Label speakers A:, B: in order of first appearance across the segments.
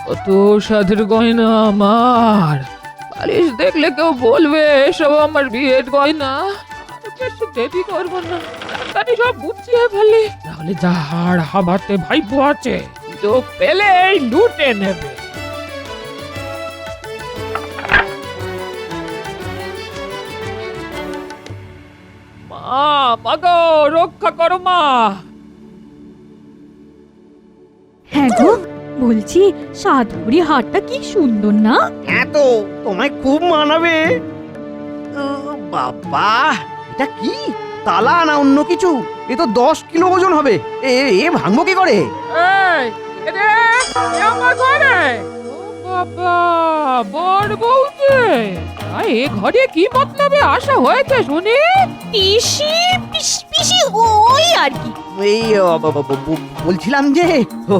A: কত সাধের গয়না আমার। বালিশ দেখলে কেউ বলবে এসব আমার বিয়ের গয়না। আর বেশি দেরি করবো না, তাড়াতাড়ি সব গুছিয়ে ফেলি, নাহলে যা হাড় হাবাতে ভাইপো আছে চোখ পেলেই লুটে নেবে। মা, মাগো রক্ষা করো মা।
B: হ্যাঁ গো, বলছি সাতপুরি হাটটা কি সুন্দর না?
C: হ্যাঁ তো, তোমায় খুব মানাবে। বাবা, এটা কি তালা না অন্য কিছু? এ তো 10 কিলো ওজন হবে। এ ভাঙবো কি করে?
A: এই, এরে, এ আমার ঘরে। ও বাবা, বড় বউকে। এ ঘরে কি মতলবে আসা হয়েছে শুনি?
B: পিসি পিসি ওই আর কি।
C: এই বলছিলাম যে, ও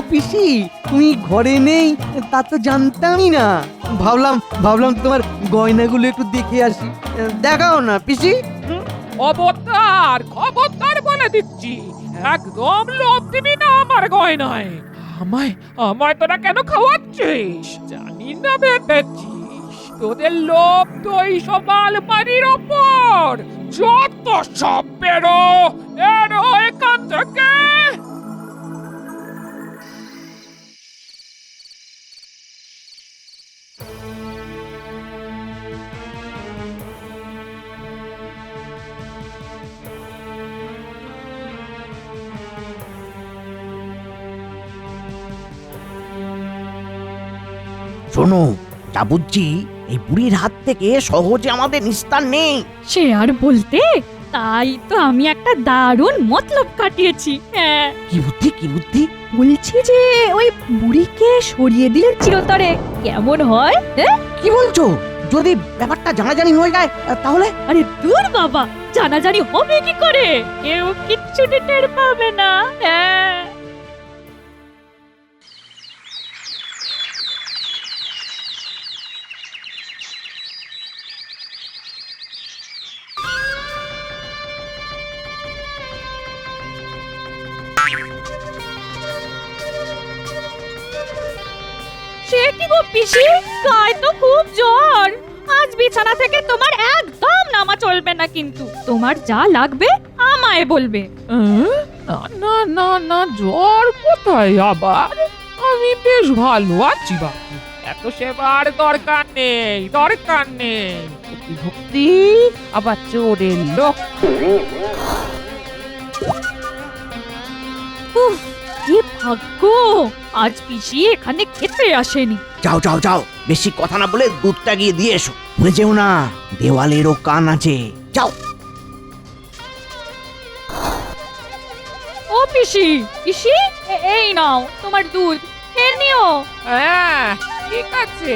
C: পিসি তুমি ঘরে নেই তা তো জানতামই না। ভাবলাম তোমার গয়নাগুলো একটু দেখে আসি। দেখাও না পিসি।
A: খবরদার বলে দিচ্ছি, একদম লোভ দিবি না আমার গয়নায়। আমায় তোরা কেন খাওয়াচ্ছিস? জানি না ভেবেছিস তোদের লোভ তো এই সব আলমারির ওপর। যত সব বেরো এখান থেকে।
C: শোনো, যা বুঝছি এই বুড়ির হাত থেকে সহজে আমাদের নিস্তার নেই।
B: সে আর বলতে, তাই তো আমি একটা দারুণ মতলব কাটিয়েছি। হ্যাঁ,
C: কি বুদ্ধি?
B: বলছি যে ওই বুড়িকে সরিয়ে দিলে চিরতরে কেমন হয়? হ্যাঁ,
C: কি বলছো? যদি ব্যাপারটা জানাজানি হয়ে যায় তাহলে?
B: আরে দূর বাবা, জানাজানি হবে কি করে? কেউ কিচ্ছু টের পাবে না। হ্যাঁ, সে কি গো পিসি, গায়ে তো খুব জ্বর। আজ বিছানা থেকে তোমার একদম নামা চলবে না, কিন্তু তোমার যা লাগবে আমায় বলবে।
A: না না না না, জ্বর কোথায় আবার? আমি বেশ ভালো আছি বাবু, এত সেবার দরকার নেই। ভক্তি আবার চোরের লোক।
B: উফ, কি ভাগ্য, আজ পিসি এখানে খেতে আসেনি।
C: যাও, বেশি কথা না বলে দুধটা গিয়ে দিয়ে এসো। ভুলে যেও না, দেওয়ালেরও কান আছে। যাও।
B: ও পিসি, এই নাও তোমার দুধ, খেয়ে নিও।
A: হ্যাঁ ঠিক আছে।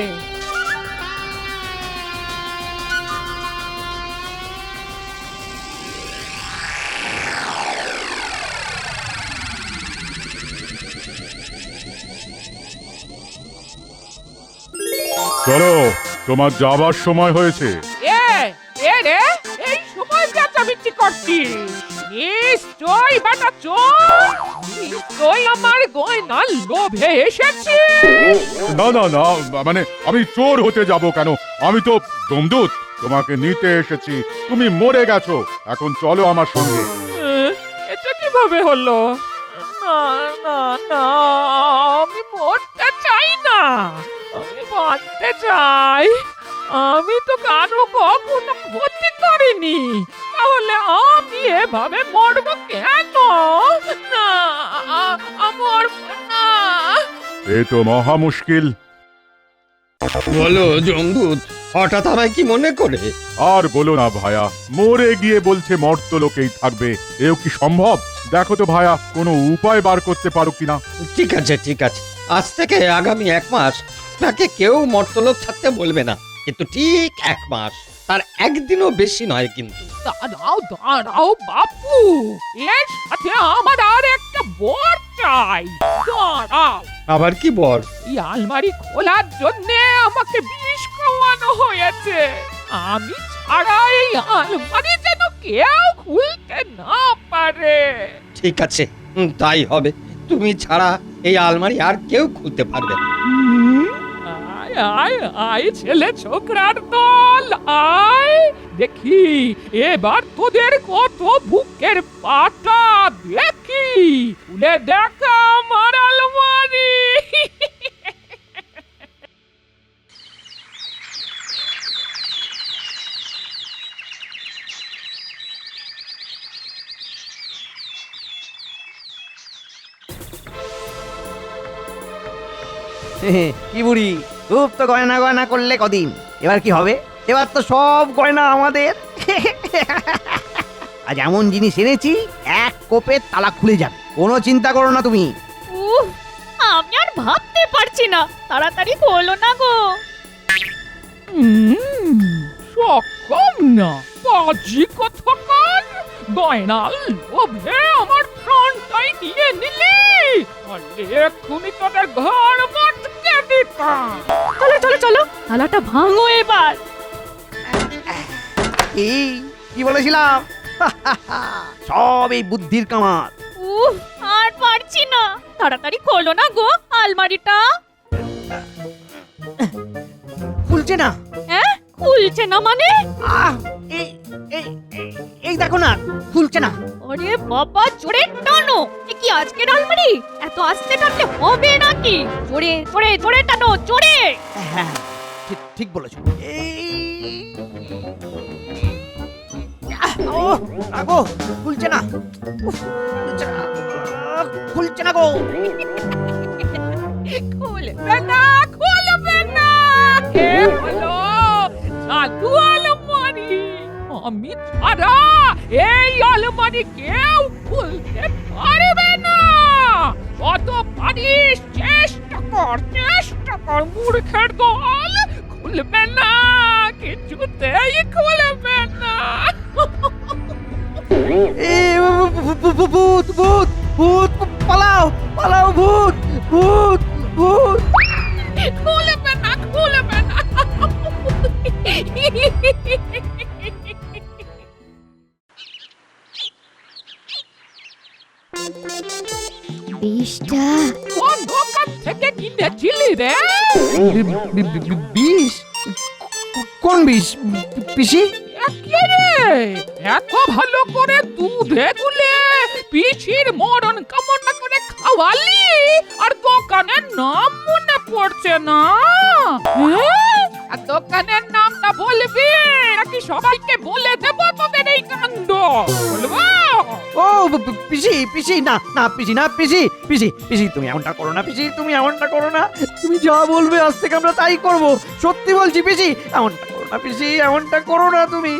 D: চলো, তোমার যাবার সময় হয়েছে।
A: এই সময় চেঁচামেচি করছিস? নিশ্চয়ই বাটা চোর, নিশ্চয়ই আমার গয়নার লোভে এসেছিস।
D: না, মানে আমি চোর হতে যাব কেন? আমি তো যমদূত, তোমাকে নিতে এসেছি। তুমি মরে গেছো, এখন চলো আমার সঙ্গে।
A: এটা কিভাবে হলো? না না না, আমি মরতে চাই না, আমি বাঁচতে চাই। আমি তো কারো কখনো ক্ষতি করিনি, তাহলে আমি এভাবে মরব কেন? না, মরব না।
D: এ তো মহা মুশকিল।
E: বলো যমদূত, হঠাৎ আমায় কি মনে করে?
D: আর বলো না ভায়া, মরে গিয়ে বলছে মর্তলোকেই থাকবে। এও কি সম্ভব? দেখো তো ভায়া, কোনো উপায় বার করতে পারো কিনা।
E: ঠিক আছে, আজ থেকে আগামী 1 মাস তাকে কেউ মর্তলোক ছাড়তে বলবে না, কিন্তু ঠিক 1 মাস, তার একদিনও বেশি নয় কিন্তু।
A: দাঁড়াও বাপু, এর সাথে আমার আর একটা বর চাই। দাঁড়াও,
E: আবার কি বর?
A: এই আলমারি খোলার জন্য আমাকে বিষ খাওয়ানো হয়েছে। আমি ছাড়া এই আলমারি যেন কেউ খুলতে না পারে।
E: ঠিক আছে, তাই হবে। তুমি ছাড়া এই আলমারি আর কেউ খুলতে পারবে না।
A: আয় আয় আয় ছেলে ছোকরার দল আয় দেখি এবার তোদের কত বুকের পাটা দেখি খুলে দেখা আমার আলমারি
C: কি বুড়ি, খুব তো গয়না গয়না করলে কদিন, এবার কি হবে? এবার তো সব গয়না আমাদের। আজ এমন জিনিস এনেছি এক কোপে তালা খুলে যাবে, কোনো চিন্তা করো না তুমি।
B: উফ, আমি আর ভাবতে পারছি না, তাড়াতাড়ি খোলো না গো।
A: সক্ষম না বাজি কথাকার গয়নাল লোভে আমার প্রাণটাই নিয়ে নিলি বললে এক্ষুনি তোদের ঘর মটকে দিতাম
B: চলো চলো চলো, তালাটা ভাঙো এবার।
C: কি বলেছিলাম? সব এই বুদ্ধির কামাল।
B: উফ, আর পারছি না, তাড়াতাড়ি খোলো না গো আলমারিটা।
C: খুলছে না।
B: হ্যাঁ, খুলছে না মানে?
C: আহ, এই এই এই দেখো না, খুলছে না।
B: ওরে বাবা, জোরে টানো। এ কি আজকের আলমারি? এত আস্তে টানলে হবে নাকি? জোরে জোরে জোরে টানো, জোরে।
C: হ্যাঁ, ঠিক ঠিক বলেছো। আগো, খুলছে না। উফ, খুলছে না। খুলছে না গো।
A: খুলবে না খুলবে না কে বলো জাদু আলমারি আমি ছাড়া এই আলমারি কেউ খুলতে পারবে না কত পারিস চেষ্টা কর মূর্খের দল খুলবে না কিছুতেই খুলবে না
C: ভূত ভূত ভূত, পালাও পালাও, ভূত ভূত ভূত।
A: খুলবে না
F: বিষটা
A: কোন দোকান থেকে কিনেছিলি রে
C: বিষ? কোন বিষ পিসি?
A: একেরে এত ভালো করে দুধে গুলে পিসির মরণ কামনা করে খাওয়ালি আর দোকানের নাম মনে পড়ছে না আর দোকানের নামটা বলবি নাকি সবাইকে বলে দেব তোদের এই কাণ্ড বলবো
C: ও পিসি পিসি, না না পিসি, না পিসি পিসি পিসি, তুমি এমনটা করো না পিসি, তুমি এমনটা করো না। তুমি যা বলবে আজ থেকে আমরা তাই করব, সত্যি বলছি পিসি। এমনটা করো না পিসি, এমনটা করো না তুমি।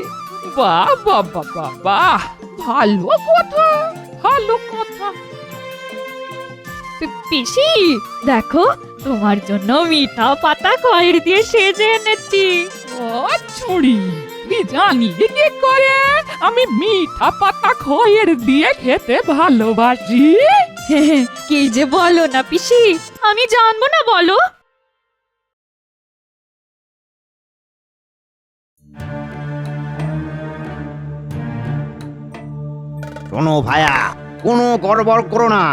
A: বাহ বাহ বাহ বাহ বাহ ভালো কথা ভালো কথা
B: পিসি, দেখো তোমার জন্য মিঠা পাতা খয়ের দিয়ে সেজে এনেছি।
A: ও ছুরি তুই জানি কি করে আমি মিঠা পাতা খয়ের দিয়ে খেতে ভালোবাসি
B: কি যে বলো না পিসি, আমি জানবো না বলো?
C: শোনো ভায়া, কোনো গড়বড় করো না।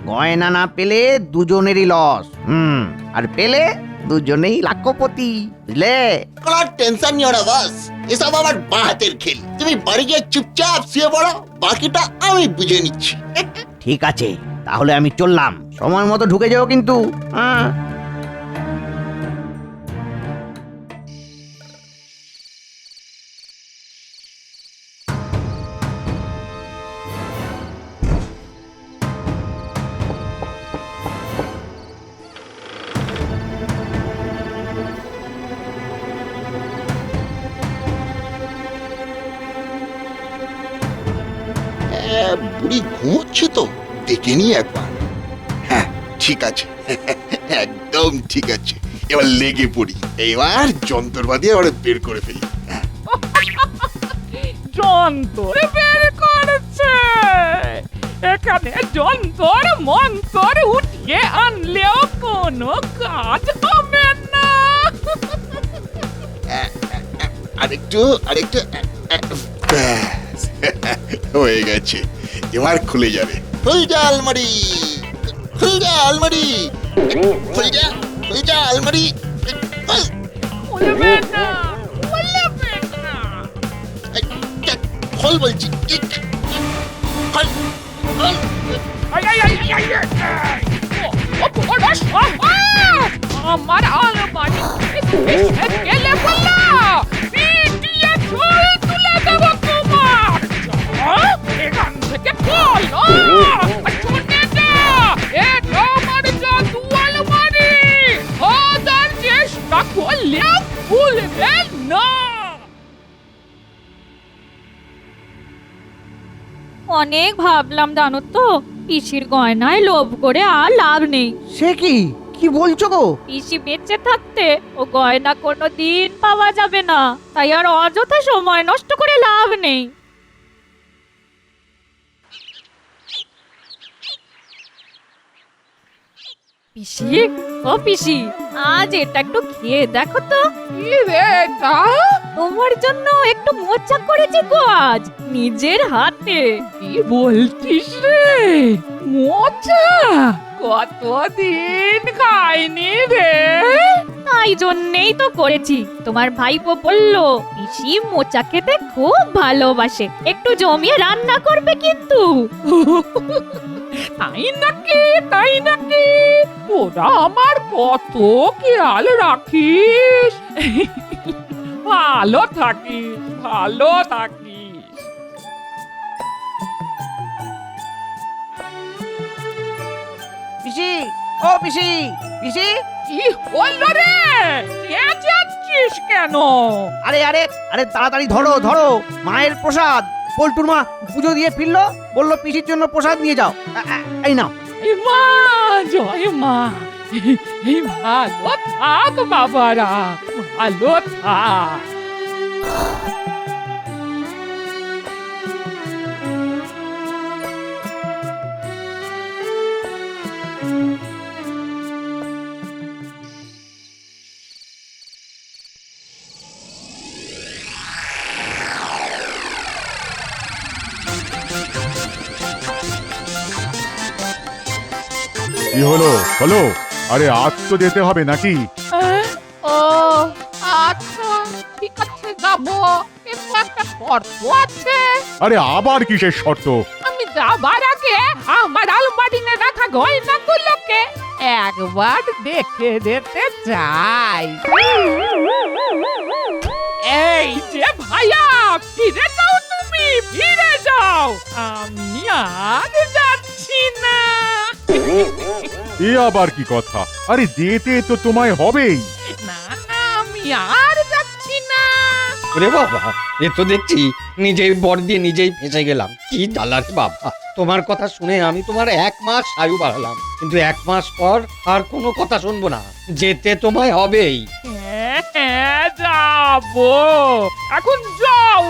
C: গয়না না পেলে দুজনেরই লস, আর পেলে দুজনেই লাখপতি, বুঝলে?
G: কোনো টেনশন নিও না বস, এসব আমার বাঁ হাতের খেল। তুমি বাড়ি গিয়ে চুপচাপ শুয়ে পড়ো, বাকিটা আমি বুঝে নিচ্ছি।
C: ঠিক আছে, তাহলে আমি চললাম। সময় মতো ঢুকে যাও কিন্তু, হ্যাঁ?
G: বুড়ি ঘুমোচ্ছে তো, দেখে নি একবার। হ্যাঁ ঠিক আছে, একদম ঠিক আছে। এবার লেগে পড়ি, এবার যন্ত্রপাতি এবার বের করে ফেলি।
A: যন্তর বের করেছে এখানে যন্তর মন্তর উঠিয়ে আনলেও কোনো কাজ হবে না
G: আরেকটু আরেকটু, ব্যাস, হয়ে গেছে। এবার খুলে যাবে। খুলে যা আলমারি। খুল যা আলমারি, খুল যা, খুল যা আলমারি, খুল।
A: খুলবে না, খুলবে না।
G: এই, খোল বলছি, খোল, খোল।
A: আই, আই, আই, আই, আই, আই। ও বড় সাহস! আমার আলমারি এসে গেলে বললা পিটিয়ে ঝোল তুলে দেবো তোমার। যাও, এখান থেকে বলো। শুনে যা, এটা আমার জাদু আলমারি। হাজার চেষ্টা করলেও খুলবে না।
B: অনেক ভাবলাম জানো তো, পিসির গয়নায় লোভ করে আর লাভ নেই।
C: সে কি কি বলছো গো?
B: পিসি বেঁচে থাকতে ও গয়না কোনো দিন পাওয়া যাবে না, তাই আর অযথা সময় নষ্ট করে লাভ নেই। পিসি, ও পিসি, আজ এটা একটু খেয়ে দেখো তো।
A: কি রে এটা?
B: তোমার জন্য একটু মোচা করেছি গো আজ, নিজের হাতে।
A: কি বলছিস রে? মোচা কতদিন খাইনি রে।
B: তাই জন্যেই তো করেছি। তোমার ভাইপো বললো পিসি মোচা খেতে খুব ভালোবাসে, একটু জমিয়ে রান্না করবে কিন্তু।
A: তাই নাকি, তাই নাকি? তোরা আমার কত খেয়াল রাখিস। ভালো থাকিস, ভালো থাকিস।
C: পিসি, ও পিসি, পিসি।
A: কি হলো রে? কে যাচ্ছিস কেন?
C: আরে আরে আরে তাড়াতাড়ি ধরো ধরো, মায়ের প্রসাদ। পল্টুর মা পুজো দিয়ে ফিরলো, বললো পিসির জন্য প্রসাদ নিয়ে যাও। এই নাও।
A: এই মা, জয় মা। এই ভালো থাক বাবারা, ভালো থাক।
D: কি হলো হলো? আরে আজ তো যেতে হবে নাকি?
A: ও আচ্ছা, ঠিক আছে যাবো, কিন্তু একটা শর্ত আছে।
D: আরে আবার কিসের শর্ত?
A: আমি যাবার আগে আমার আলমারিতে রাখা গয়নাগুলোকে একবার দেখে যেতে চাই। এই যে ভাইয়া, ফিরে যাও, তুমি ফিরে যাও। আমি আর যাচ্ছি না।
D: এ আবার কি কথা? আরে যেতে তো তোমায় হবেই।
A: না না, আমি আর যাচ্ছি না।
E: ওরে বাবা, এ তো দেখছি নিজেই বর দিয়ে নিজেই ফেঁসে গেলাম। কি জ্বালার বাবা, তোমার কথা শুনে আমি তোমার 1 মাস আয়ু বাড়ালাম, কিন্তু 1 মাস পর আর কোনো কথা শুনবো না। যেতে তোমায় হবেই।
A: হ্যাঁ, যাবো। এখন যাও,